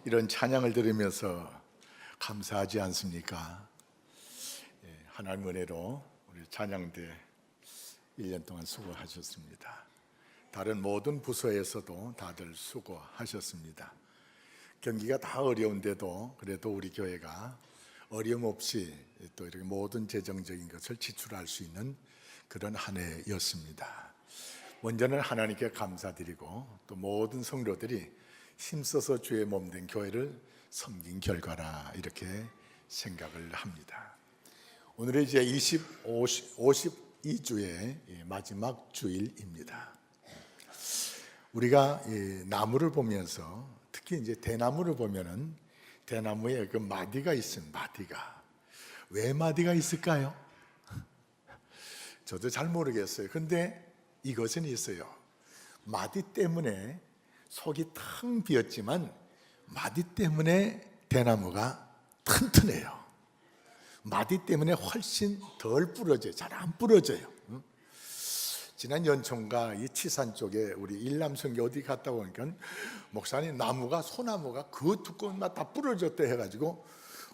이런 찬양을 들으면서 감사하지 않습니까? 하나님 은혜로 우리 찬양대 1년 동안 수고하셨습니다. 다른 모든 부서에서도 다들 수고하셨습니다. 경기가 다 어려운데도 그래도 우리 교회가 어려움 없이 또 이렇게 모든 재정적인 것을 지출할 수 있는 그런 한 해였습니다. 먼저는 하나님께 감사드리고 또 모든 성도들이 힘써서 주의 몸된 교회를 섬긴 결과라 이렇게 생각을 합니다. 오늘은 이제 52주의 마지막 주일입니다. 우리가 이 나무를 보면서 특히 이제 대나무를 보면은 대나무에 그 마디가 있습니다. 마디가 왜 마디가 있을까요? 저도 잘 모르겠어요. 근데 이것은 있어요. 마디 때문에 속이 텅 비었지만 마디 때문에 대나무가 튼튼해요. 마디 때문에 훨씬 덜 부러져요. 잘 안 부러져요. 지난 연초인가 이 치산 쪽에 우리 일남성교 어디 갔다 오니까 목사님 나무가 소나무가 그 두꺼운 맛 다 부러졌대 해가지고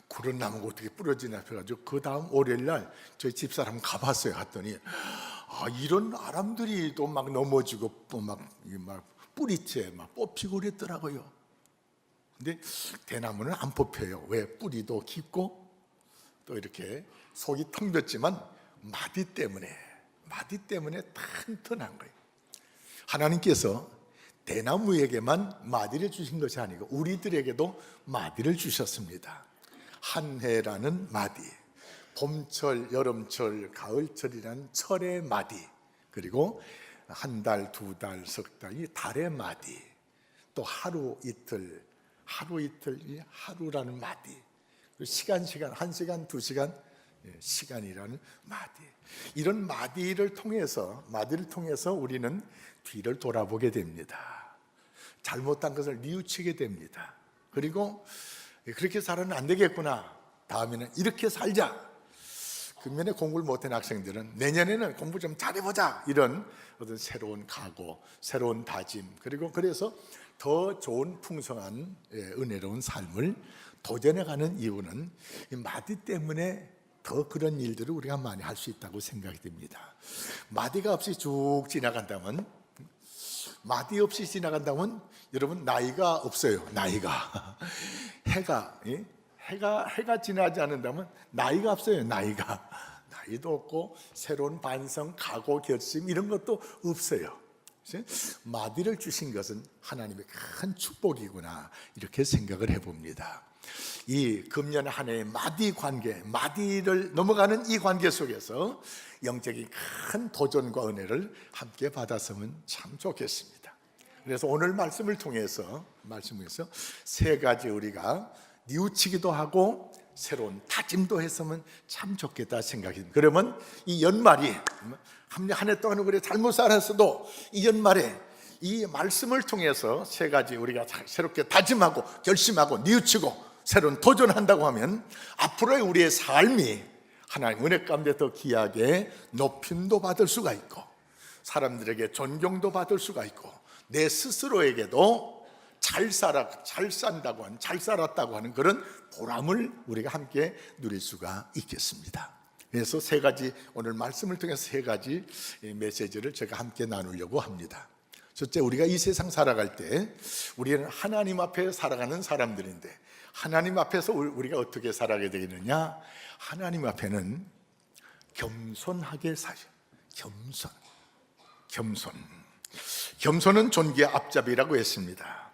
그런 나무가 어떻게 부러지나 해가지고 그 다음 월요일날 저희 집사람 가봤어요. 갔더니 이런 아람들이 또 막 넘어지고 막 뿌리채 막 뽑히고 그랬더라고요. 근데 대나무는 안 뽑혀요. 왜? 뿌리도 깊고 또 이렇게 속이 텅 비었지만 마디 때문에 튼튼한 거예요. 하나님께서 대나무에게만 마디를 주신 것이 아니고 우리들에게도 마디를 주셨습니다. 한 해라는 마디, 봄철, 여름철, 가을철이라는 철의 마디, 그리고 한 달, 두 달, 석 달, 이 달의 마디, 또 하루 이틀, 이 하루라는 마디, 시간, 한 시간, 두 시간, 시간이라는 마디. 이런 마디를 통해서 우리는 뒤를 돌아보게 됩니다. 잘못한 것을 뉘우치게 됩니다. 그리고 그렇게 살아는 안 되겠구나. 다음에는 이렇게 살자. 금년에 공부를 못한 학생들은 내년에는 공부 좀 잘해보자. 이런 어떤 새로운 각오, 새로운 다짐, 그리고 그래서 더 좋은 풍성한 은혜로운 삶을 도전해가는 이유는 이 마디 때문에 더 그런 일들을 우리가 많이 할 수 있다고 생각이 됩니다. 마디가 없이 쭉 지나간다면, 여러분 나이가 없어요. 나이가 해가 지나지 않는다면 나이가 없어요. 나이도 없고 새로운 반성, 각오, 결심 이런 것도 없어요. 마디를 주신 것은 하나님의 큰 축복이구나 이렇게 생각을 해봅니다. 이 금년 한 해의 마디 관계, 마디를 넘어가는 이 관계 속에서 영적인 큰 도전과 은혜를 함께 받았으면 참 좋겠습니다. 그래서 오늘 말씀을 통해서 세 가지 우리가 뉘우치기도 하고 새로운 다짐도 했으면 참 좋겠다 생각이 듭니다. 그러면 이 연말이 한 해 동안 우리 잘못 살았어도 이 연말에 이 말씀을 통해서 세 가지 우리가 새롭게 다짐하고 결심하고 뉘우치고 새로운 도전한다고 하면 앞으로의 우리의 삶이 하나님 은혜 가운데 더 귀하게 높임도 받을 수가 있고 사람들에게 존경도 받을 수가 있고 내 스스로에게도 잘 살았다고 하는 그런 보람을 우리가 함께 누릴 수가 있겠습니다. 그래서 세 가지 오늘 말씀을 통해서 세 가지 메시지를 제가 함께 나누려고 합니다. 첫째, 우리가 이 세상 살아갈 때 우리는 하나님 앞에 살아가는 사람들인데 하나님 앞에서 우리가 어떻게 살아가게 되겠느냐? 하나님 앞에는 겸손하게 사셔. 겸손은 존귀의 앞잡이라고 했습니다.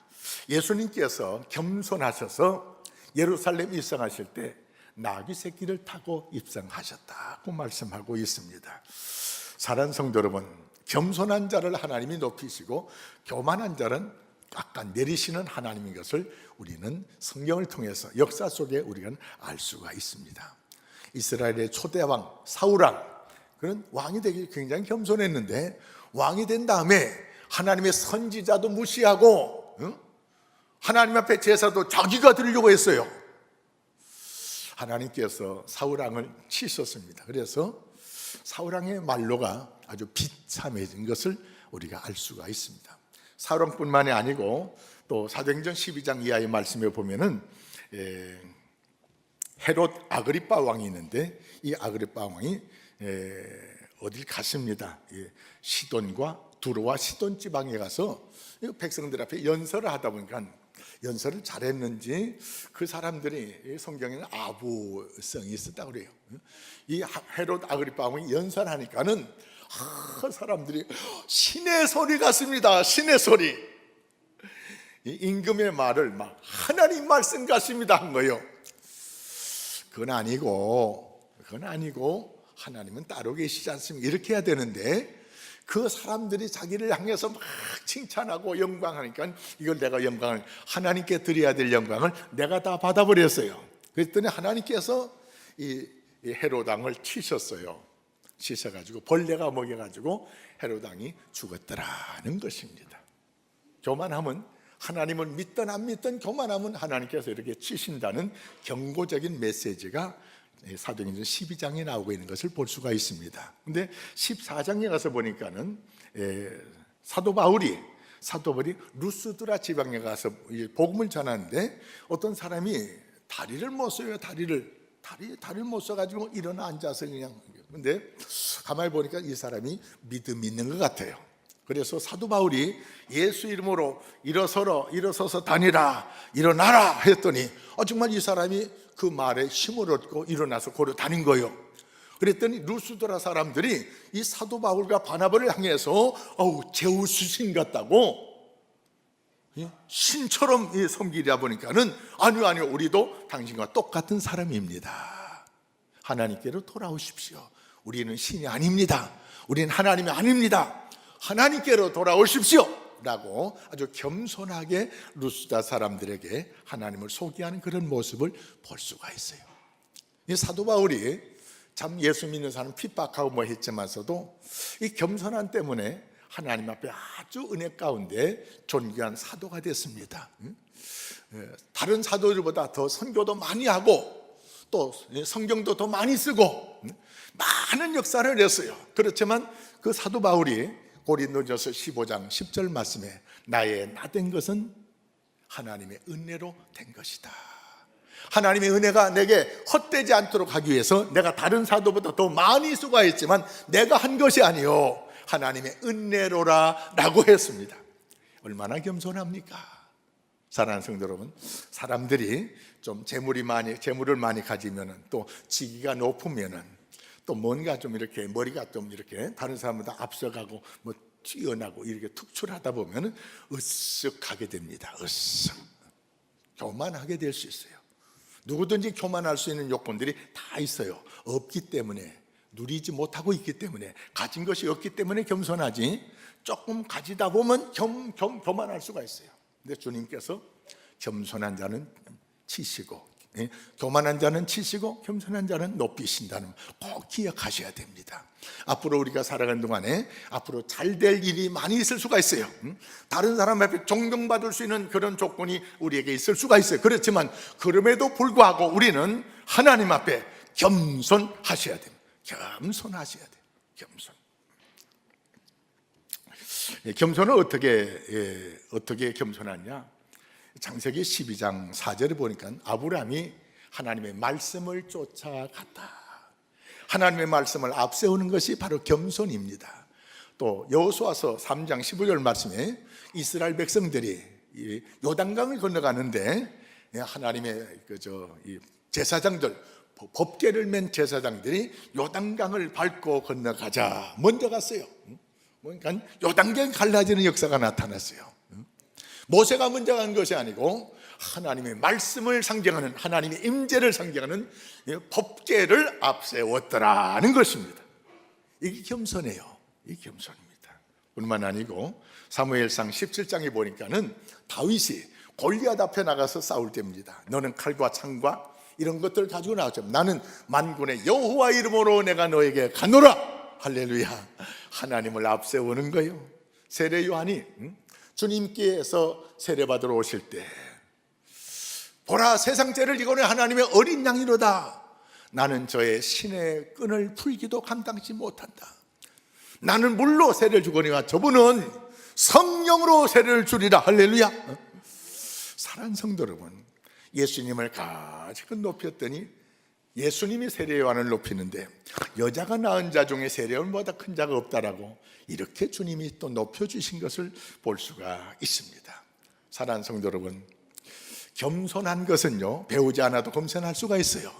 예수님께서 겸손하셔서 예루살렘 입성하실 때 나귀 새끼를 타고 입성하셨다고 말씀하고 있습니다. 사랑하는 성도 여러분, 겸손한 자를 하나님이 높이시고 교만한 자는 약간 내리시는 하나님인 것을 우리는 성경을 통해서 역사 속에 우리가 알 수가 있습니다. 이스라엘의 초대왕 사울왕, 그는 왕이 되기 굉장히 겸손했는데 왕이 된 다음에 하나님의 선지자도 무시하고 하나님 앞에 제사도 자기가 드리려고 했어요. 하나님께서 사울왕을 치셨습니다. 그래서 사울왕의 말로가 아주 비참해진 것을 우리가 알 수가 있습니다. 사울왕뿐만이 아니고 또 사도행전 12장 이하의 말씀에 보면은 헤롯 아그리빠 왕이 있는데 이 아그리빠 왕이 어딜 갔습니다. 시돈과 두로와 시돈 지방에 가서 백성들 앞에 연설을 하다 보니까 연설을 잘했는지 그 사람들이 성경에는 아부성이 있었다고 그래요. 이 헤롯 아그리빠 왕이 연설하니까는 사람들이 신의 소리 같습니다. 신의 소리. 이 임금의 말을 막 하나님 말씀 같습니다 한 거예요. 그건 아니고 하나님은 따로 계시지 않습니까? 이렇게 해야 되는데 그 사람들이 자기를 향해서 막 칭찬하고 영광하니까 이걸 내가 영광을 하나님께 드려야 될 영광을 내가 다 받아버렸어요. 그랬더니 하나님께서 이 헤롯 왕을 치셨어요. 치셔가지고 벌레가 먹여가지고 헤롯 왕이 죽었더라는 것입니다. 교만하면 하나님을 믿든 안 믿든 교만하면 하나님께서 이렇게 치신다는 경고적인 메시지가 사도행전 12장에 나오고 있는 것을 볼 수가 있습니다. 근데 14장에 가서 보니까는 사도 바울이 루스드라 지방에 가서 복음을 전하는데 어떤 사람이 다리를 못 써요. 다리를 못 써가지고 일어나 앉아서 그냥. 근데 가만히 보니까 이 사람이 믿음 있는 것 같아요. 그래서 사도 바울이 예수 이름으로 일어서서 다니라, 일어나라 했더니 정말 이 사람이 그 말에 힘을 얻고 일어나서 걸어 다닌 거예요. 그랬더니 루스드라 사람들이 이 사도 바울과 바나바를 향해서 제우스 신 같다고 신처럼 섬기다 보니까는 아니요 우리도 당신과 똑같은 사람입니다. 하나님께로 돌아오십시오. 우리는 신이 아닙니다. 우리는 하나님이 아닙니다. 하나님께로 돌아오십시오 라고 아주 겸손하게 루스드라 사람들에게 하나님을 소개하는 그런 모습을 볼 수가 있어요. 이 사도 바울이 참 예수 믿는 사람 핍박하고 했지만서도 이 겸손함 때문에 하나님 앞에 아주 은혜 가운데 존귀한 사도가 됐습니다. 다른 사도들보다 더 선교도 많이 하고 또 성경도 더 많이 쓰고 많은 역사를 했어요. 그렇지만 그 사도 바울이 고린도전서 15장 10절 말씀에 나의 나된 것은 하나님의 은혜로 된 것이다. 하나님의 은혜가 내게 헛되지 않도록 하기 위해서 내가 다른 사도보다 더 많이 수고했지만 내가 한 것이 아니요 하나님의 은혜로라 라고 했습니다. 얼마나 겸손합니까? 사랑하는 성도 여러분, 사람들이 좀 재물을 많이 가지면은 또 직위가 높으면은 또 뭔가 좀 이렇게 머리가 좀 이렇게 다른 사람보다 앞서가고 뭐 뛰어나고 이렇게 특출하다 보면은 으쓱하게 됩니다. 으쓱 교만하게 될 수 있어요. 누구든지 교만할 수 있는 요건들이 다 있어요. 없기 때문에, 누리지 못하고 있기 때문에, 가진 것이 없기 때문에 겸손하지 조금 가지다 보면 교만할 수가 있어요. 근데 주님께서 겸손한 자는 치시고 교만한 자는 치시고 겸손한 자는 높이신다는 꼭 기억하셔야 됩니다. 앞으로 우리가 살아가는 동안에 앞으로 잘 될 일이 많이 있을 수가 있어요. 다른 사람 앞에 존경받을 수 있는 그런 조건이 우리에게 있을 수가 있어요. 그렇지만 그럼에도 불구하고 우리는 하나님 앞에 겸손하셔야 됩니다. 겸손하셔야 돼요. 겸손은 어떻게 겸손하냐? 창세기 12장 4절에 보니까 아브라함이 하나님의 말씀을 쫓아갔다. 하나님의 말씀을 앞세우는 것이 바로 겸손입니다. 또 여호수아서 3장 15절 말씀에 이스라엘 백성들이 요단강을 건너가는데 하나님의 제사장들, 법궤를 맨 제사장들이 요단강을 밟고 건너가자 먼저 갔어요. 그러니까 요단강이 갈라지는 역사가 나타났어요. 모세가 먼저 간 것이 아니고 하나님의 말씀을 상징하는, 하나님의 임재를 상징하는 법궤를 앞세웠더라는 것입니다. 이게 겸손해요. 이게 겸손입니다. 뿐만 아니고 사무엘상 17장에 보니까는 다윗이 골리앗 앞에 나가서 싸울 때입니다. 너는 칼과 창과 이런 것들을 가지고 나왔죠. 나는 만군의 여호와 이름으로 내가 너에게 가노라. 할렐루야. 하나님을 앞세우는 거예요. 세례 요한이 주님께서 세례받으러 오실 때 보라, 세상 죄를 이고는 하나님의 어린 양이로다. 나는 저의 신의 끈을 풀기도 감당치 못한다. 나는 물로 세례를 주거니와 저분은 성령으로 세례를 주리라. 할렐루야. 사랑하는 성도 여러분, 예수님을 가지고 높였더니 예수님이 세례요한을 높이는데 여자가 낳은 자 중에 세례요한보다 큰 자가 없다라고 이렇게 주님이 또 높여주신 것을 볼 수가 있습니다. 사랑하는 성도 여러분, 겸손한 것은요, 배우지 않아도 겸손할 수가 있어요.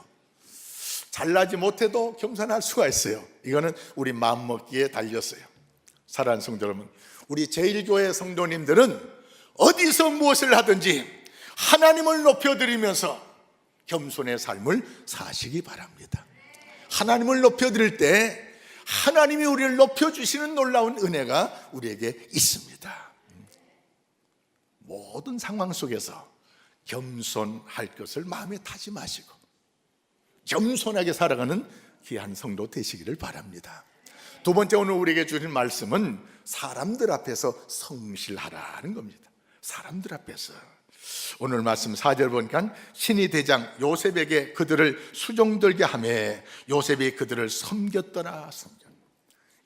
잘나지 못해도 겸손할 수가 있어요. 이거는 우리 마음먹기에 달렸어요. 사랑하는 성도 여러분, 우리 제1교회 성도님들은 어디서 무엇을 하든지 하나님을 높여드리면서 겸손의 삶을 사시기 바랍니다. 하나님을 높여드릴 때 하나님이 우리를 높여주시는 놀라운 은혜가 우리에게 있습니다. 모든 상황 속에서 겸손할 것을 마음에 다짐하시고 겸손하게 살아가는 귀한 성도 되시기를 바랍니다. 두 번째, 오늘 우리에게 주신 말씀은 사람들 앞에서 성실하라는 겁니다. 사람들 앞에서. 오늘 말씀 4절 보니까 신이 대장 요셉에게 그들을 수종들게 하매 요셉이 그들을 섬겼더라.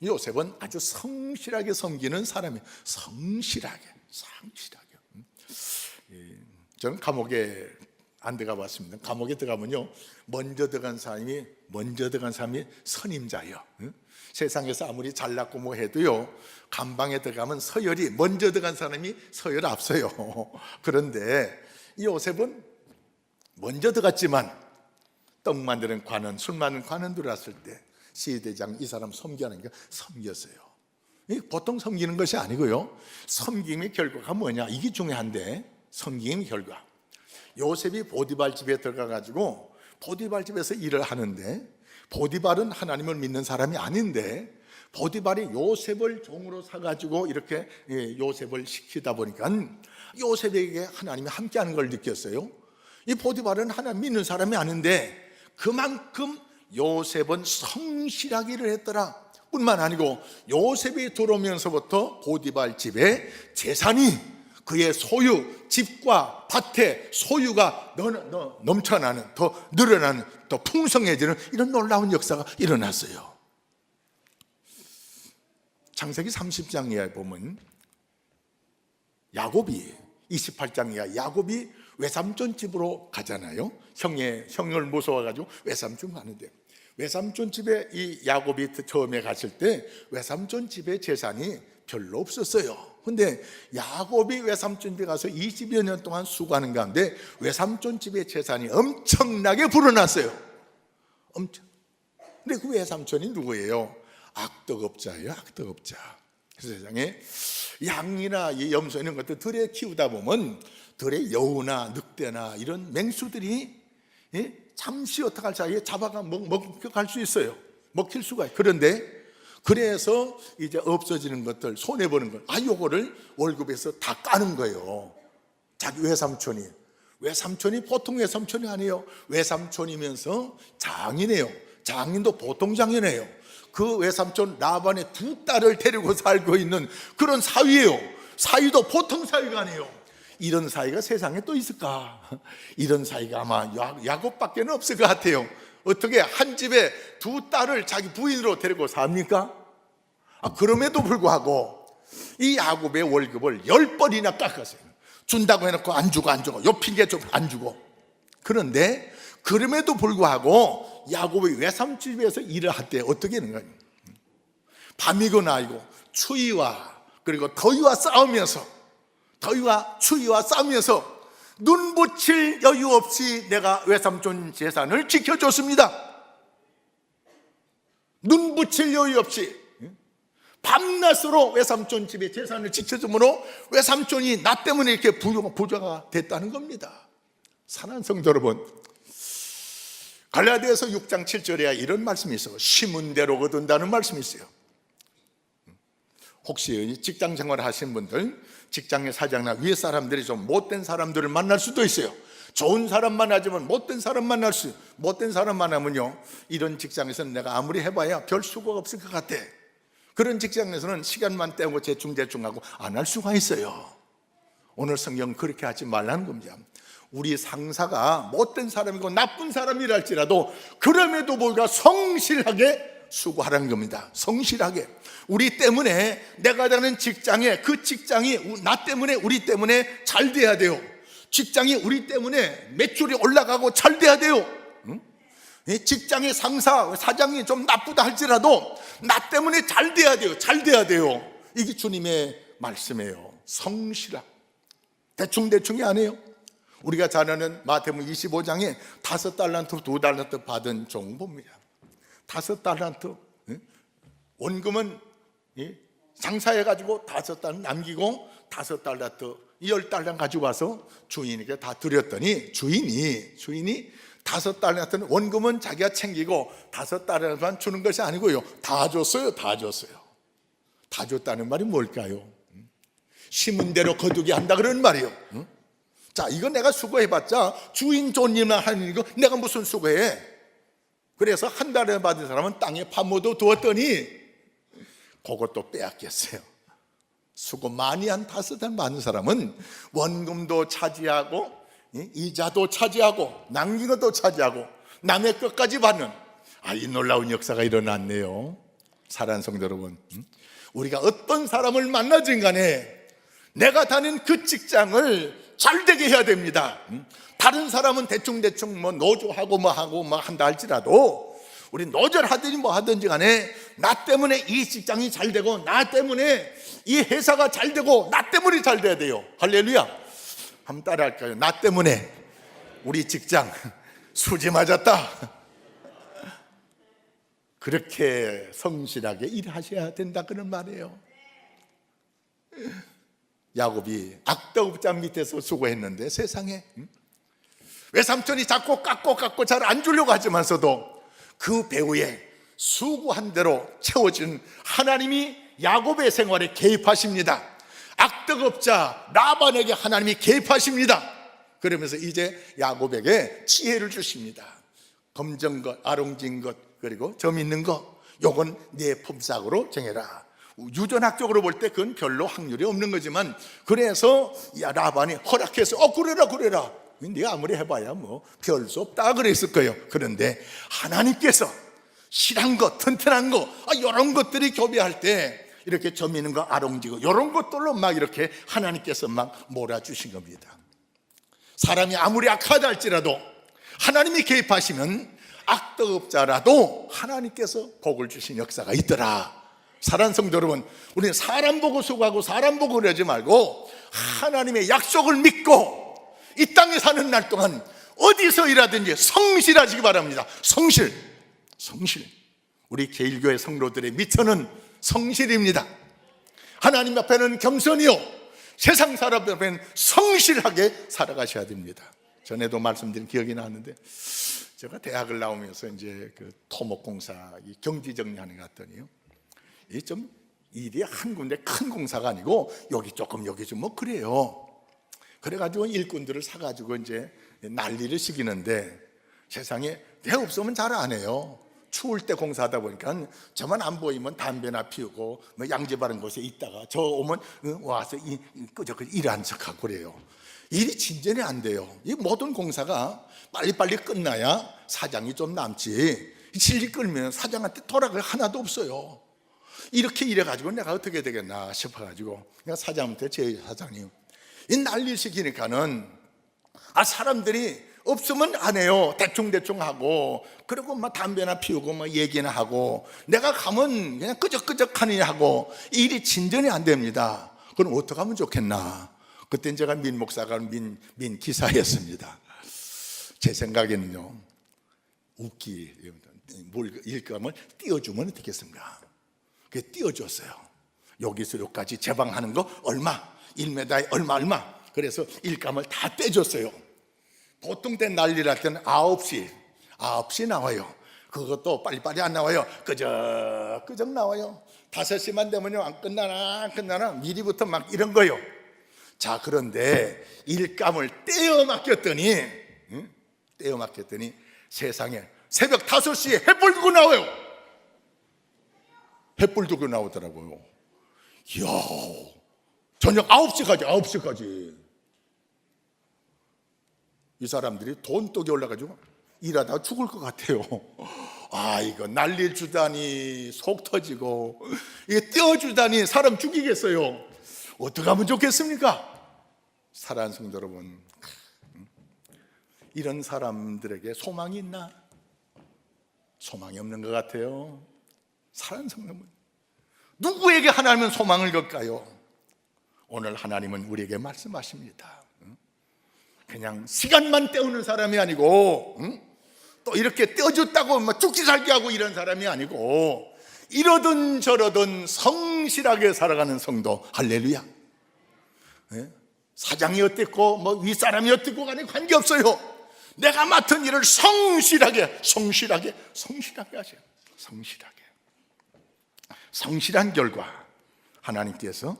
요셉은 아주 성실하게 섬기는 사람이에요. 성실하게. 저는 감옥에 안 들어가 봤습니다. 감옥에 들어가면요, 먼저 들어간 사람이 선임자예요. 세상에서 아무리 잘났고 뭐 해도요, 감방에 들어가면 서열이 먼저 들어간 사람이 서열 앞서요. 그런데 이 요셉은 먼저 들어갔지만 떡 만드는 관원, 술 만드는 관원 들어왔을 때 시대장 이 사람 섬기니까 섬겼어요. 보통 섬기는 것이 아니고요, 섬김의 결과가 뭐냐, 이게 중요한데, 섬김의 결과. 요셉이 보디발 집에 들어가가지고 보디발 집에서 일을 하는데, 보디발은 하나님을 믿는 사람이 아닌데 보디발이 요셉을 종으로 사가지고 이렇게 요셉을 시키다 보니까 요셉에게 하나님이 함께하는 걸 느꼈어요. 이 보디발은 하나님 믿는 사람이 아닌데 그만큼 요셉은 성실하기를 했더라. 뿐만 아니고 요셉이 들어오면서부터 보디발 집에 재산이, 그의 소유, 집과 밭의 소유가 넘쳐나는, 더 늘어나는, 더 풍성해지는 이런 놀라운 역사가 일어났어요. 창세기 30장 이하에 보면 야곱이, 28장 이하 야곱이 외삼촌 집으로 가잖아요. 형을 무서워가지고 외삼촌 가는데, 외삼촌 집에 이 야곱이 처음에 갔을 때 외삼촌 집에 재산이 별로 없었어요. 근데 야곱이 외삼촌 집에 가서 20여 년 동안 수고하는 가운데 외삼촌 집의 재산이 엄청나게 불어났어요. 엄청. 근데 그 외삼촌이 누구예요? 악덕업자예요. 악덕업자. 그 세상에 양이나 이 염소 이런 것들 들에 키우다 보면 들에 여우나 늑대나 이런 맹수들이 잠시 어떡할 사이에 잡아가 먹혀갈 수 있어요. 먹힐 수가 있어요. 그런데 그래서 이제 없어지는 것들, 손해보는 것, 요거를 월급에서 다 까는 거예요. 자기 외삼촌이. 외삼촌이 보통 외삼촌이 아니에요. 외삼촌이면서 장인이에요. 장인도 보통 장인이에요. 그 외삼촌 라반의 두 딸을 데리고 살고 있는 그런 사위예요. 사위도 보통 사위가 아니에요. 이런 사위가 세상에 또 있을까? 이런 사위가 아마 야곱밖에 없을 것 같아요. 어떻게 한 집에 두 딸을 자기 부인으로 데리고 삽니까? 그럼에도 불구하고 이 야곱의 월급을 10번이나 깎았어요. 준다고 해놓고 안 주고 요 핑계 좀 안 주고. 그런데 그럼에도 불구하고 야곱의 외삼촌 집에서 일을 할 때 어떻게 하는 거예요? 밤이고 나이고 추위와 그리고 더위와 추위와 싸우면서 눈 붙일 여유 없이 내가 외삼촌 재산을 지켜줬습니다. 눈 붙일 여유 없이 밤낮으로 외삼촌 집의 재산을 지켜주므로 외삼촌이 나 때문에 이렇게 부자가 됐다는 겁니다. 사랑하는 성도 여러분, 갈라디아서 6장 7절에 이런 말씀이 있어요. 심은 대로 거둔다는 말씀이 있어요. 혹시 직장 생활 하시는 분들, 직장의 사장이나 위에 사람들이 좀 못된 사람들을 만날 수도 있어요. 좋은 사람 만나지만 못된 사람 만날 수, 못된 사람 만나면요, 이런 직장에서는 내가 아무리 해봐야 별 수고가 없을 것 같아. 그런 직장에서는 시간만 때우고 대충하고 안 할 수가 있어요. 오늘 성경은 그렇게 하지 말라는 겁니다. 우리 상사가 못된 사람이고 나쁜 사람이랄지라도 그럼에도 불구하고 성실하게 수고하라는 겁니다. 성실하게. 우리 때문에 내가 다니는 직장에 그 직장이 나 때문에 우리 때문에 잘 돼야 돼요. 직장이 우리 때문에 매출이 올라가고 잘 돼야 돼요. 직장의 상사, 사장이 좀 나쁘다 할지라도 나 때문에 잘 돼야 돼요. 잘 돼야 돼요. 이게 주님의 말씀이에요. 성실함. 대충대충이 아니에요. 우리가 잘 아는 마태복음 25장에 5달란트, 2달란트 받은 종봅니다. 5달란트. 원금은 장사해가지고 5달란트 남기고 5달란트 10달란트 가지고 와서 주인에게 다 드렸더니 주인이 5달란트는 원금은 자기가 챙기고 5달란트만 주는 것이 아니고요, 다 줬어요. 다 줬다는 말이 뭘까요? 심은 대로 거두게 한다 그런 말이에요. 자, 이거 내가 수고해봤자 주인 좋은 일만 하는 거 내가 무슨 수고해? 그래서 한 달에 받은 사람은 땅에 파묻어 두었더니 그것도 빼앗겼어요. 수고 많이 한 5달 받은 사람은 원금도 차지하고 이자도 차지하고 남긴 것도 차지하고 남의 것까지 받는, 이 놀라운 역사가 일어났네요. 사랑하는 성도 여러분, 우리가 어떤 사람을 만나든 간에 내가 다닌 그 직장을 잘 되게 해야 됩니다. 다른 사람은 대충대충 노조하고 하고 한다 할지라도 우리 노조를 하든지 하든지 간에 나 때문에 이 직장이 잘 되고 나 때문에 이 회사가 잘 되고 나 때문에 잘 돼야 돼요. 할렐루야. 한번 따라 할까요? 나 때문에 우리 직장 수지 맞았다. 그렇게 성실하게 일하셔야 된다 그런 말이에요. 야곱이 악덕업자 밑에서 수고했는데 세상에 외삼촌이 자꾸 깎고 잘 안 주려고 하지만서도 그 배후에 수고한 대로 채워준 하나님이 야곱의 생활에 개입하십니다. 악덕업자 라반에게 하나님이 개입하십니다. 그러면서 이제 야곱에게 지혜를 주십니다. 검정 것, 아롱진 것, 그리고 점 있는 것, 요건 네 품삯으로 정해라. 유전학적으로 볼 때 그건 별로 확률이 없는 거지만, 그래서 라반이 허락해서 그래라. 네가 아무리 해봐야 별 수 없다 그랬을 거예요. 그런데 하나님께서 실한 것, 튼튼한 것, 이런 것들이 교배할 때 이렇게 점 있는 거, 아롱지고 이런 것들로 막 이렇게 하나님께서 막 몰아주신 겁니다. 사람이 아무리 악하다 할지라도 하나님이 개입하시면 악덕업자라도 하나님께서 복을 주신 역사가 있더라. 사랑하는 성도 여러분, 우리는 사람 보고 수고하고 사람 보고 그러지 말고 하나님의 약속을 믿고 이 땅에 사는 날 동안 어디서 일하든지 성실하시기 바랍니다. 성실. 우리 제일교회 성도들의 미천은 성실입니다. 하나님 앞에는 겸손이요, 세상 사람 앞에는 성실하게 살아가셔야 됩니다. 전에도 말씀드린 기억이 나는데, 제가 대학을 나오면서 이제 그 토목공사 경지 정리하는 거 갔더니요, 이 좀 일이 한 군데 큰 공사가 아니고 여기 조금 여기 좀 그래요. 그래가지고 일꾼들을 사가지고 이제 난리를 시키는데, 세상에 내 없으면 잘 안 해요. 추울 때 공사하다 보니까 저만 안 보이면 담배나 피우고 양지 바른 곳에 있다가 저 오면 와서 끄적끄적 일하는 척하고 그래요. 일이 진전이 안 돼요. 이 모든 공사가 빨리빨리 끝나야 사장이 좀 남지, 질질 끌면 사장한테 돌아갈 하나도 없어요. 이렇게 일해가지고 내가 어떻게 되겠나 싶어가지고 내가 사장한테, 제 사장님 이 난리 시키니까는 사람들이 없으면 안 해요. 대충 하고, 그리고 담배나 피우고 얘기나 하고, 내가 가면 그냥 끄적끄적 하니 하고 일이 진전이 안 됩니다. 그럼 어떻게 하면 좋겠나? 그때 제가 민 목사가 민 기사였습니다. 제 생각에는요, 일감을 띄워주면 어떻겠습니까? 그게 띄워줬어요. 여기서 여기까지 제방하는 거 얼마, 1m에 얼마. 그래서 일감을 다 떼줬어요. 보통 때 난리날 때는 9시 나와요. 그것도 빨리빨리 안 나와요. 끄적 나와요. 5시만 되면요, 안 끝나나 미리부터 막 이런 거요. 자, 그런데 일감을 떼어 맡겼더니 세상에 새벽 5시에 햇불 두고 나와요. 햇불 두고 나오더라고요. 이야, 저녁 9시까지. 이 사람들이 돈독이 올라가지고 일하다가 죽을 것 같아요. 이거 난리를 주다니 속 터지고, 이게 떼어주다니 사람 죽이겠어요. 어떻게 하면 좋겠습니까? 사랑하는 성도 여러분, 이런 사람들에게 소망이 있나? 소망이 없는 것 같아요. 사랑하는 성도분, 누구에게 하나님은 소망을 걸까요? 오늘 하나님은 우리에게 말씀하십니다. 그냥 시간만 때우는 사람이 아니고, 또 이렇게 떼어줬다고 막 죽기 살기 하고 이런 사람이 아니고, 이러든 저러든 성실하게 살아가는 성도. 할렐루야. 사장이 어땠고 뭐 윗사람이 어땠고 간에 관계없어요. 내가 맡은 일을 성실하게 하세요. 성실한 결과 하나님께서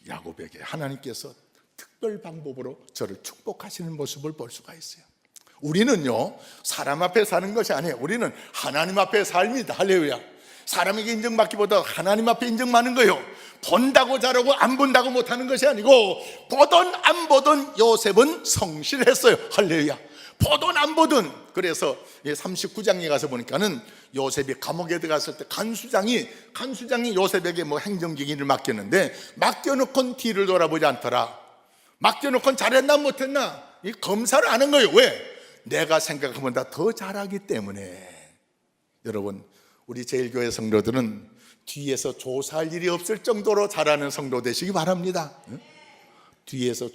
야곱에게 하나님께서 특별 방법으로 저를 축복하시는 모습을 볼 수가 있어요. 우리는요, 사람 앞에 사는 것이 아니에요. 우리는 하나님 앞에 삽니다. 할렐루야. 사람에게 인정받기보다 하나님 앞에 인정받는 거예요. 본다고 잘하고 안 본다고 못하는 것이 아니고, 보든 안 보든 요셉은 성실했어요. 할렐루야. 보든 안 보든. 그래서 39장에 가서 보니까는 요셉이 감옥에 들어갔을 때 간수장이 요셉에게 뭐 행정직위를 맡겼는데, 맡겨놓고는 뒤를 돌아보지 않더라. 맡겨놓고는 잘했나 못했나 이 검사를 안 한 거예요. 왜? 내가 생각한 것보다 더 잘하기 때문에. 여러분, 우리 제일교회 성도들은 뒤에서 조사할 일이 없을 정도로 잘하는 성도 되시기 바랍니다. 뒤에서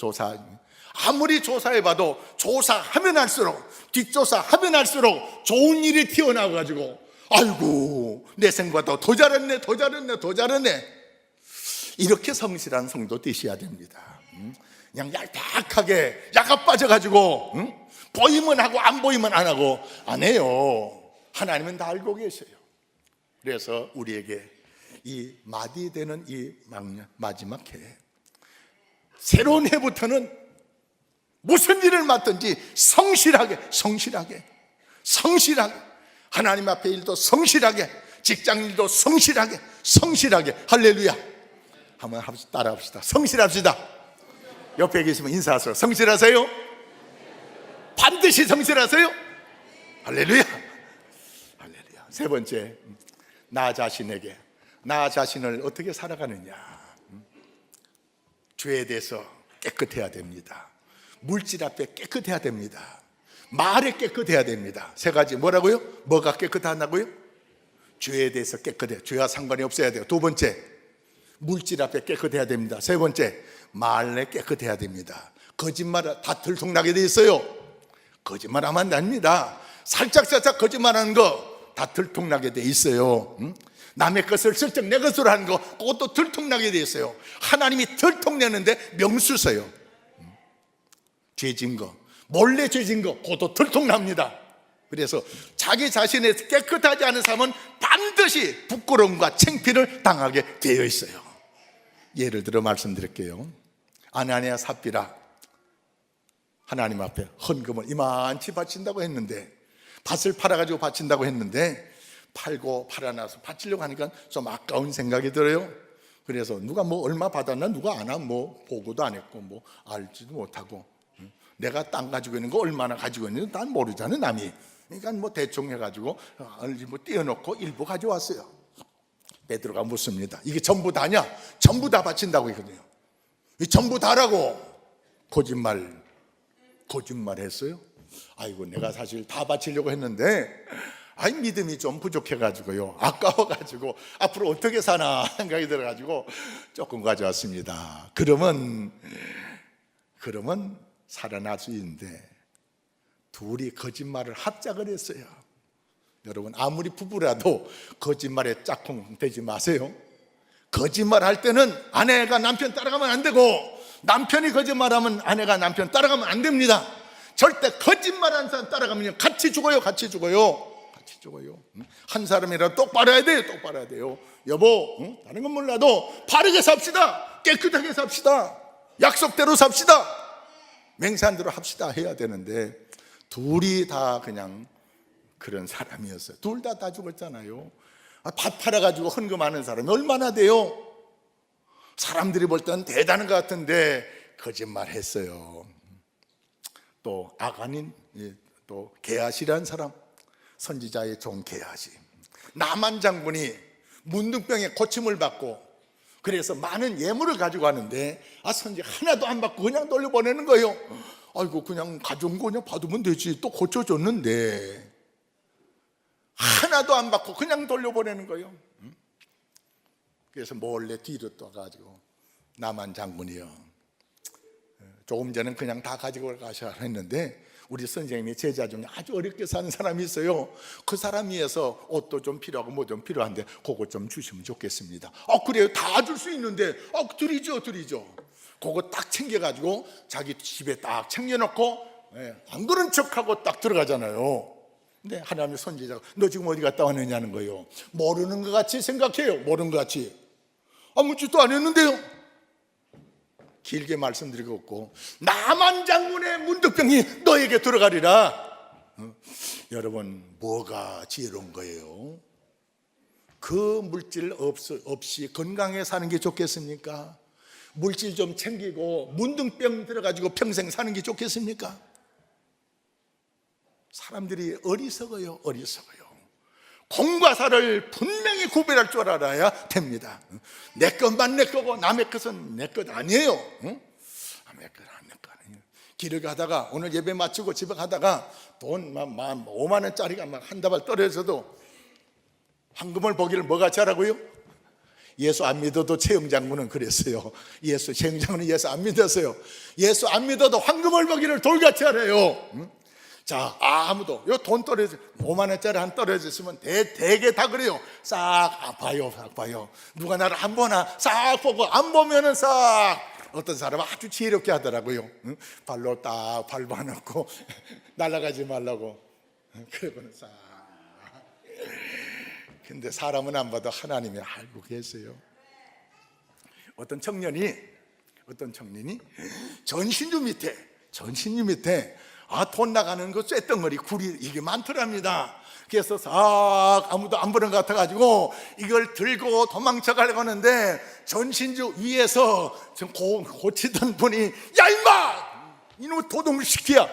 아무리 조사해봐도 조사하면 할수록, 뒷조사하면 할수록 좋은 일이 튀어나와가지고, 아이고 내 생각보다 더 잘했네 이렇게 성실한 성도 되셔야 됩니다. 그냥 얄팍하게 약간 빠져가지고 보이면 하고 안 보이면 안 하고 안 해요. 하나님은 다 알고 계셔요. 그래서 우리에게 이 마디 되는 이 마지막 해, 새로운 해부터는 무슨 일을 맡든지 성실하게 하나님 앞에 일도 성실하게, 직장 일도 성실하게 할렐루야. 한번 따라합시다. 성실합시다. 옆에 계시면 인사하세요. 성실하세요. 반드시 성실하세요. 할렐루야. 세 번째, 나 자신을 어떻게 살아가느냐. 죄에 대해서 깨끗해야 됩니다. 물질 앞에 깨끗해야 됩니다. 말에 깨끗해야 됩니다. 세 가지. 뭐라고요? 뭐가 깨끗하다고요? 죄에 대해서 깨끗해요. 죄와 상관이 없어야 돼요. 두 번째, 물질 앞에 깨끗해야 됩니다. 세 번째, 말에 깨끗해야 됩니다. 거짓말 다 들통나게 돼 있어요. 거짓말하면 안 됩니다. 살짝 거짓말하는 거 다 들통나게 돼 있어요. 남의 것을 슬쩍 내 것으로 하는 거, 그것도 들통나게 돼 있어요. 하나님이 들통내는데 명수서요. 죄진 거, 몰래 죄진 거, 그것도 들통납니다. 그래서 자기 자신에 깨끗하지 않은 사람은 반드시 부끄러움과 창피를 당하게 되어 있어요. 예를 들어 말씀드릴게요. 아나니아 삽비라 하나님 앞에 헌금을 이만치 바친다고 했는데, 밭을 팔아가지고 바친다고 했는데, 팔고 팔아나서 바치려고 하니까 좀 아까운 생각이 들어요. 그래서 누가 뭐 얼마 받았나 누가 아나, 뭐 보고도 안 했고 뭐 알지도 못하고, 내가 땅 가지고 있는 거 얼마나 가지고 있는지 난 모르잖아요, 남이. 그러니까 뭐 대충 해가지고 뭐 띄워놓고 일부 가져왔어요. 베드로가 묻습니다. 이게 전부 다냐? 전부 다 바친다고 했거든요. 이 전부 다라고. 거짓말했어요. 아이고 내가 사실 다 바치려고 했는데 믿음이 좀 부족해가지고요, 아까워가지고 앞으로 어떻게 사나 생각이 들어가지고 조금 가져왔습니다. 그러면 살아날 수 있는데, 둘이 거짓말을 합작을 했어요. 여러분, 아무리 부부라도 거짓말에 짝꿍 되지 마세요. 거짓말할 때는 아내가 남편 따라가면 안 되고, 남편이 거짓말하면 아내가 남편 따라가면 안 됩니다. 절대 거짓말하는 사람 따라가면 같이 죽어요. 한 사람이라도 똑바로 해야 돼요. 여보, 다른 건 몰라도 바르게 삽시다. 깨끗하게 삽시다. 약속대로 삽시다. 맹세한대로 합시다 해야 되는데, 둘이 다 그냥 그런 사람이었어요. 둘 다 죽었잖아요. 밭 팔아가지고 헌금하는 사람이 얼마나 돼요? 사람들이 볼 때는 대단한 것 같은데 거짓말했어요. 또 아간인, 또 게하시라는 사람, 선지자의 종 게하시, 나만 장군이 문둥병에 고침을 받고 그래서 많은 예물을 가지고 가는데 선지 하나도 안 받고 그냥 돌려보내는 거예요. 아이고 그냥 가져온 거 그냥 받으면 되지. 또 고쳐줬는데 하나도 안 받고 그냥 돌려보내는 거예요. 그래서 몰래 뒤로 떠가지고 남한 장군이요, 조금 전엔 그냥 다 가지고 가셔야 했는데 우리 선생님이 제자 중에 아주 어렵게 사는 사람이 있어요. 그 사람 위해서 옷도 좀 필요하고 뭐 좀 필요한데 그거 좀 주시면 좋겠습니다. 그래요, 다 줄 수 있는데 드리죠. 그거 딱 챙겨가지고 자기 집에 딱 챙겨놓고 안 그런 척하고 딱 들어가잖아요. 근데 하나님의 선지자가 너 지금 어디 갔다 왔느냐는 거예요. 모르는 것 같이 생각해요. 모르는 것 같이. 아무 짓도 안 했는데요. 길게 말씀드리고 없고 남한 장군의 문득병이 너에게 들어가리라. 여러분, 뭐가 지혜로운 거예요? 그 물질 없이 건강하게 사는 게 좋겠습니까? 물질 좀 챙기고 문둥병 들어가지고 평생 사는 게 좋겠습니까? 사람들이 어리석어요. 공과 사를 분명히 구별할 줄 알아야 됩니다. 내 것만 내 거고 남의 것은 내 것 아니에요. 남의 것 아니에요. 길을 가다가 오늘 예배 마치고 집에 가다가 돈 5만 원짜리가 막 한 다발 떨어져도 황금을 보기를 뭐가 잘하고요? 예수 안 믿어도 최영장군은 그랬어요. 최영장군은 예수 안 믿었어요. 예수 안 믿어도 황금을 보기를 돌같이 알아요. 자, 아무도 요 돈 떨어져 5만 원짜리 한 떨어졌으면 대개 다 그래요. 싹 봐요. 누가 나를 안 보나 싹 보고 안 보면은 싹. 어떤 사람은 아주 지혜롭게 하더라고요. 발로 딱 밟아놓고 날아가지 말라고. 그러고는 싹. 근데 사람은 안 봐도 하나님이 알고 계세요. 어떤 청년이 전신주 밑에 돈 나가는 거 쇳덩어리 구리 이게 많더랍니다. 그래서 싹 아무도 안 보는 것 같아가지고 이걸 들고 도망쳐 가려고 하는데 전신주 위에서 고치던 분이 야 임마 이놈 도둑시키야.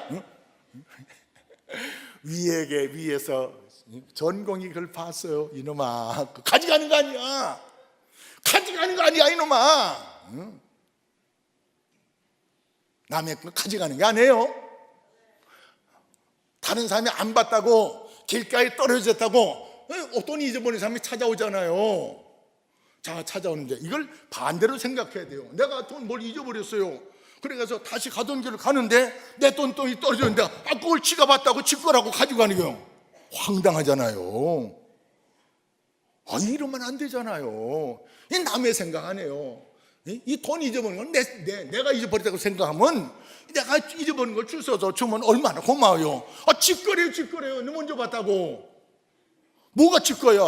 위에서 전공이 그걸 봤어요. 이놈아 가져가는 거 아니야 이놈아. 남의 거 가져가는 게 아니에요. 다른 사람이 안 봤다고 길가에 떨어졌다고 돈 잊어버린 사람이 찾아오잖아요. 자, 찾아오는데 이걸 반대로 생각해야 돼요. 내가 돈 뭘 잊어버렸어요. 그래서 다시 가던 길을 가는데 내 돈 떨어졌는데 그걸 지가 봤다고 지 거라고 가지고 가는 거예요. 황당하잖아요. 이러면 안 되잖아요. 이 남의 생각 안 해요. 이 돈 잊어버린 건 내가 잊어버렸다고 생각하면 내가 잊어버린 걸 주면 얼마나 고마워요. 지 거래요. 너 먼저 봤다고. 뭐가 지 거야?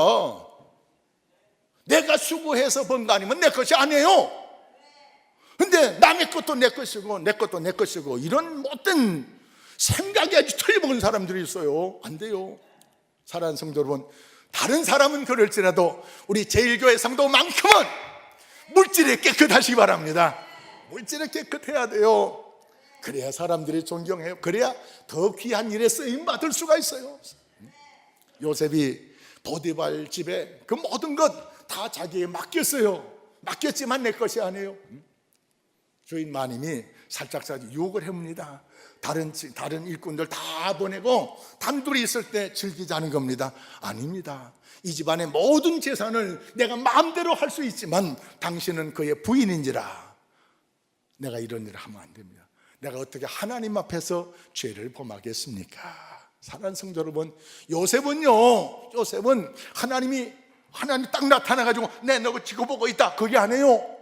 내가 수고해서 번 거 아니면 내 것이 아니에요. 근데 남의 것도 내 것이고 내 것도 내 것이고 이런 못된 생각이 아주 틀려먹은 사람들이 있어요. 안 돼요. 사랑하는 성도 여러분, 다른 사람은 그럴지라도 우리 제일교회 성도만큼은 물질이 깨끗하시기 바랍니다. 물질이 깨끗해야 돼요. 그래야 사람들이 존경해요. 그래야 더 귀한 일에 쓰임 받을 수가 있어요. 요셉이 보디발 집에 그 모든 것 다 자기에게 맡겼어요. 맡겼지만 내 것이 아니에요. 주인 마님이 살짝 유혹을 해봅니다. 다른 일꾼들 다 보내고 단둘이 있을 때 즐기자는 겁니다. 아닙니다. 이 집안의 모든 재산을 내가 마음대로 할 수 있지만 당신은 그의 부인인지라 내가 이런 일을 하면 안 됩니다. 내가 어떻게 하나님 앞에서 죄를 범하겠습니까? 사랑하는 성도 여러분, 요셉은 하나님 딱 나타나가지고 너 지고 보고 있다 그게 아니에요.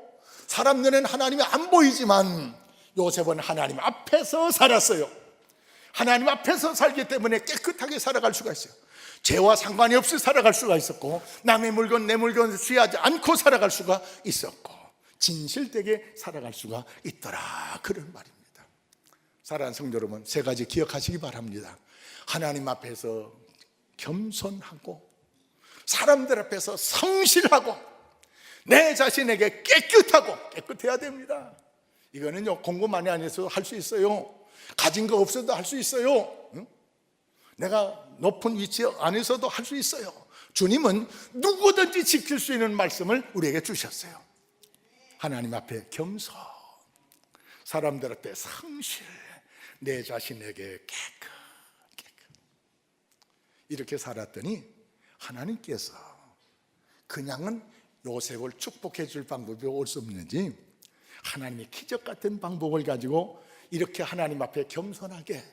사람 눈에는 하나님이 안 보이지만 요셉은 하나님 앞에서 살았어요. 하나님 앞에서 살기 때문에 깨끗하게 살아갈 수가 있어요. 죄와 상관이 없이 살아갈 수가 있었고 남의 물건 내 물건을 취하지 않고 살아갈 수가 있었고 진실되게 살아갈 수가 있더라, 그런 말입니다. 사랑하는 성도 여러분, 세 가지 기억하시기 바랍니다. 하나님 앞에서 겸손하고 사람들 앞에서 성실하고 내 자신에게 깨끗해야 됩니다. 이거는요 공부 많이 안 해서 할 수 있어요. 가진 거 없어도 할 수 있어요. 내가 높은 위치 안에서도 할 수 있어요. 주님은 누구든지 지킬 수 있는 말씀을 우리에게 주셨어요. 하나님 앞에 겸손, 사람들 앞에 성실, 내 자신에게 깨끗 이렇게 살았더니 하나님께서 그냥은 요셉을 축복해 줄 방법이 올 수 없는지 하나님이 기적 같은 방법을 가지고 이렇게 하나님 앞에 겸손하게,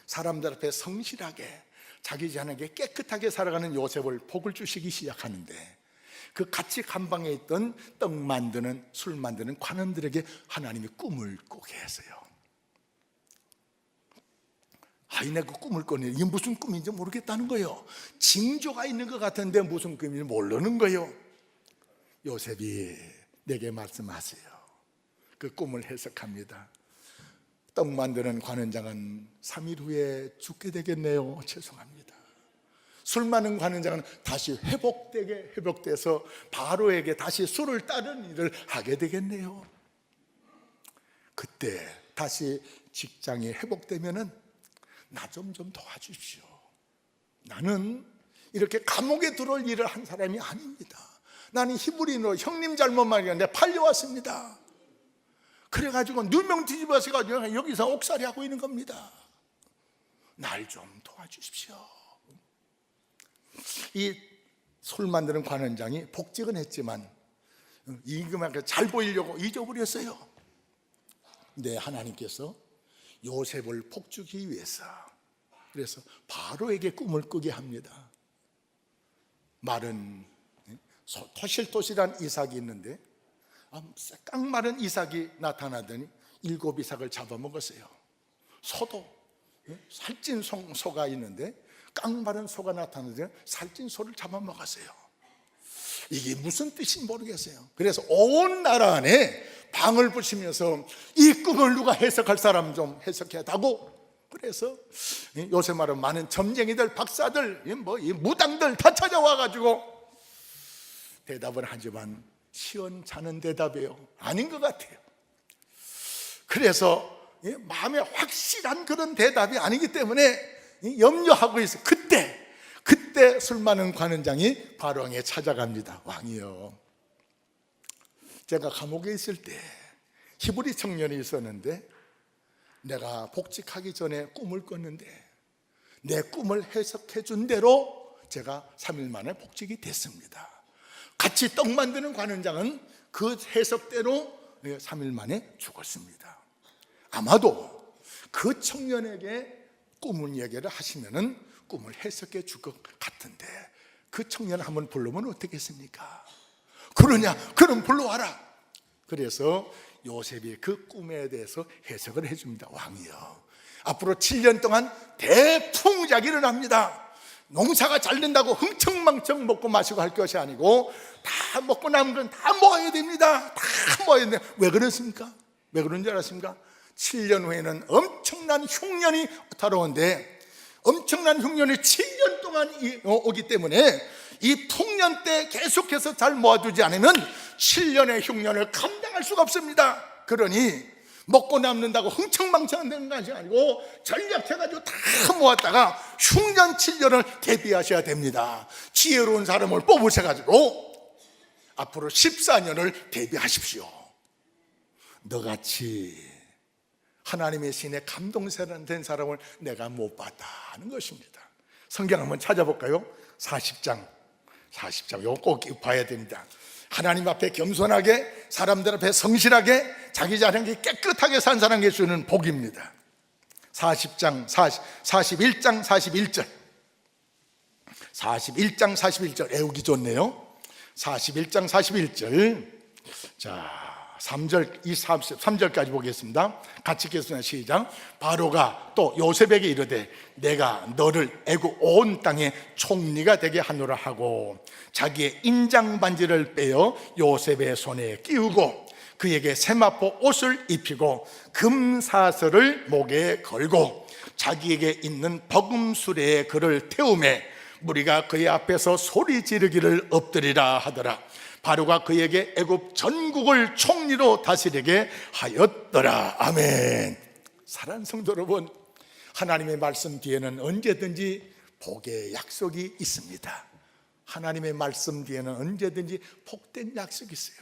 사람들 앞에 성실하게, 자기 자신에게 깨끗하게 살아가는 요셉을 복을 주시기 시작하는데, 그 같이 감방에 있던 떡 만드는, 술 만드는 관원들에게 하나님이 꿈을 꾸게 했어요. 아이네 그 꿈을 꿨네. 이게 무슨 꿈인지 모르겠다는 거예요. 징조가 있는 것 같은데 무슨 꿈인지 모르는 거예요. 요셉이 내게 말씀하세요. 그 꿈을 해석합니다. 떡 만드는 관원장은 3일 후에 죽게 되겠네요. 죄송합니다. 술 마는 관원장은 다시 회복돼서 바로에게 다시 술을 따르는 일을 하게 되겠네요. 그때 다시 직장이 회복되면은 나 좀 도와주십시오. 나는 이렇게 감옥에 들어올 일을 한 사람이 아닙니다. 나는 히브리인으로 형님 잘못만 이었는데 팔려왔습니다. 그래가지고 누명 뒤집어서 여기서 옥살이 하고 있는 겁니다. 날 좀 도와주십시오. 이 술 만드는 관원장이 복직은 했지만 임금한테 잘 보이려고 잊어버렸어요. 근데 하나님께서 요셉을 복주기 위해서, 그래서 바로에게 꿈을 꾸게 합니다. 마른 토실토실한 이삭이 있는데 깡마른 이삭이 나타나더니 7 이삭을 잡아먹었어요. 소도 살찐 소가 있는데 깡마른 소가 나타나더니 살찐 소를 잡아먹었어요. 이게 무슨 뜻인지 모르겠어요. 그래서 온 나라 안에 방을 붙이면서 이 꿈을 누가 해석할 사람 좀 해석해다고, 그래서 요새 말은 많은 점쟁이들, 박사들, 이 무당들 다 찾아와가지고 대답을 하지만 시원찮은 대답이에요. 아닌 것 같아요. 그래서 마음에 확실한 그런 대답이 아니기 때문에 염려하고 있어요. 그때 술 많은 관원장이 바로왕에 찾아갑니다. 왕이요, 제가 감옥에 있을 때 히브리 청년이 있었는데 내가 복직하기 전에 꿈을 꿨는데 내 꿈을 해석해 준 대로 제가 3일 만에 복직이 됐습니다. 같이 떡 만드는 관원장은 그 해석대로 3일 만에 죽었습니다. 아마도 그 청년에게 꿈을 얘기를 하시면은 꿈을 해석해 줄 것 같은데 그 청년을 한번 불러면 어떻겠습니까? 그러냐? 그럼 불러와라. 그래서 요셉이 그 꿈에 대해서 해석을 해줍니다. 왕이요, 앞으로 7년 동안 대풍작이 일어납니다. 농사가 잘 된다고 흥청망청 먹고 마시고 할 것이 아니고 다 먹고 남은 건 다 모아야 됩니다. 다 모아야 됩니다. 왜 그렇습니까? 왜 그런 줄 아십니까? 7년 후에는 엄청난 흉년이 다가오는데 엄청난 흉년이 7년 동안 오기 때문에 이 풍년 때 계속해서 잘 모아두지 않으면 7년의 흉년을 감당할 수가 없습니다. 그러니 먹고 남는다고 흥청망청한 것이 아니고 전략해가지고 다 모았다가 흉년 7년을 대비하셔야 됩니다. 지혜로운 사람을 뽑으셔가지고 앞으로 14년을 대비하십시오. 너같이 하나님의 신에 감동된 사람을 내가 못 봤다 하는 것입니다. 성경 한번 찾아볼까요? 40장 이거 꼭 봐야 됩니다. 하나님 앞에 겸손하게, 사람들 앞에 성실하게, 자기 자신에게 깨끗하게 산 사람에게 주는 복입니다. 41장 41절 41절 애우기 좋네요. 41장 41절. 자, 3절, 3절까지 보겠습니다. 같이 읽겠습니다. 시작. 바로가 또 요셉에게 이르되 내가 너를 애굽 온 땅의 총리가 되게 하노라 하고 자기의 인장 반지를 빼어 요셉의 손에 끼우고 그에게 세마포 옷을 입히고 금사슬을 목에 걸고 자기에게 있는 버금수레에 그를 태우매 무리가 그의 앞에서 소리 지르기를 엎드리라 하더라. 바로가 그에게 애굽 전국을 총리로 다스리게 하였더라. 아멘. 사랑하는 성도 여러분, 하나님의 말씀 뒤에는 언제든지 복의 약속이 있습니다. 하나님의 말씀 뒤에는 언제든지 복된 약속이 있어요.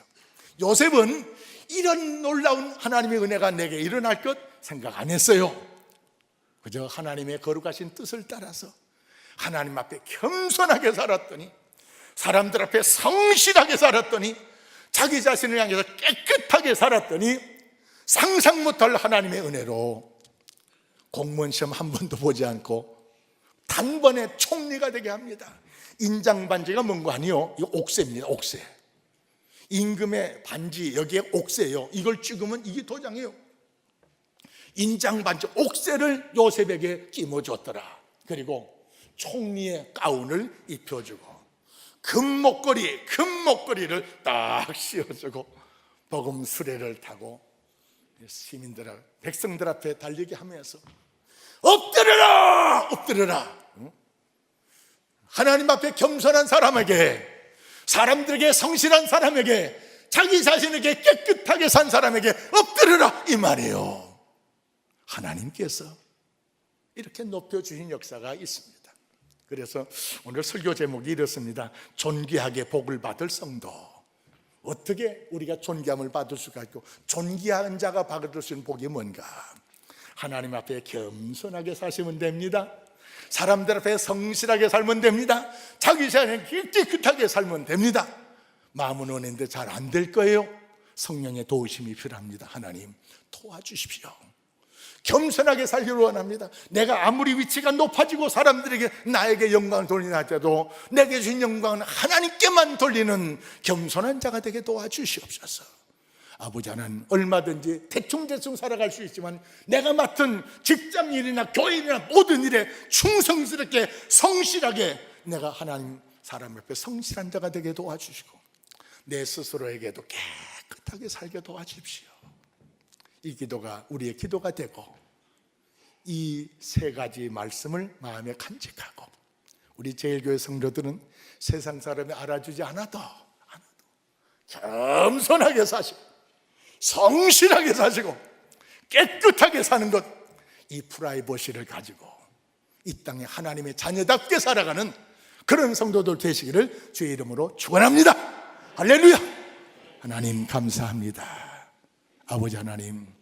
요셉은 이런 놀라운 하나님의 은혜가 내게 일어날 것 생각 안 했어요. 그저 하나님의 거룩하신 뜻을 따라서 하나님 앞에 겸손하게 살았더니, 사람들 앞에 성실하게 살았더니, 자기 자신을 향해서 깨끗하게 살았더니 상상 못할 하나님의 은혜로 공무원 시험 한 번도 보지 않고 단번에 총리가 되게 합니다. 인장 반지가 뭔가 아니요, 이거 옥새입니다. 옥새. 임금의 반지, 여기에 옥새예요. 이걸 찍으면 이게 도장이에요. 인장 반지 옥새를 요셉에게 끼워줬더라. 그리고 총리의 가운을 입혀주고 금목걸이를 딱 씌워주고 복음 수레를 타고 시민들, 백성들 앞에 달리게 하면서 엎드려라! 엎드려라! 하나님 앞에 겸손한 사람에게, 사람들에게 성실한 사람에게, 자기 자신에게 깨끗하게 산 사람에게 엎드려라! 이 말이에요. 하나님께서 이렇게 높여주신 역사가 있습니다. 그래서 오늘 설교 제목이 이렇습니다. 존귀하게 복을 받을 성도. 어떻게 우리가 존귀함을 받을 수가 있고, 존귀한 자가 받을 수 있는 복이 뭔가? 하나님 앞에 겸손하게 사시면 됩니다. 사람들 앞에 성실하게 살면 됩니다. 자기 자신을 깨끗하게 살면 됩니다. 마음은 원했는데 잘 안 될 거예요. 성령의 도우심이 필요합니다. 하나님 도와주십시오. 겸손하게 살기를 원합니다. 내가 아무리 위치가 높아지고 사람들에게 나에게 영광을 돌리나 할지라도 내게 주신 영광은 하나님께만 돌리는 겸손한 자가 되게 도와주시옵소서. 아버지, 나는 얼마든지 대충대충 살아갈 수 있지만 내가 맡은 직장일이나 교회일이나 모든 일에 충성스럽게 성실하게 내가 하나님 사람 옆에 성실한 자가 되게 도와주시고 내 스스로에게도 깨끗하게 살게 도와주십시오. 이 기도가 우리의 기도가 되고, 이 세 가지 말씀을 마음에 간직하고, 우리 제일교회 성도들은 세상 사람이 알아주지 않아도 겸손하게 사시고 성실하게 사시고 깨끗하게 사는 것, 이 프라이버시를 가지고 이 땅에 하나님의 자녀답게 살아가는 그런 성도들 되시기를 주의 이름으로 축원합니다. 할렐루야. 하나님 감사합니다. 아버지 하나님,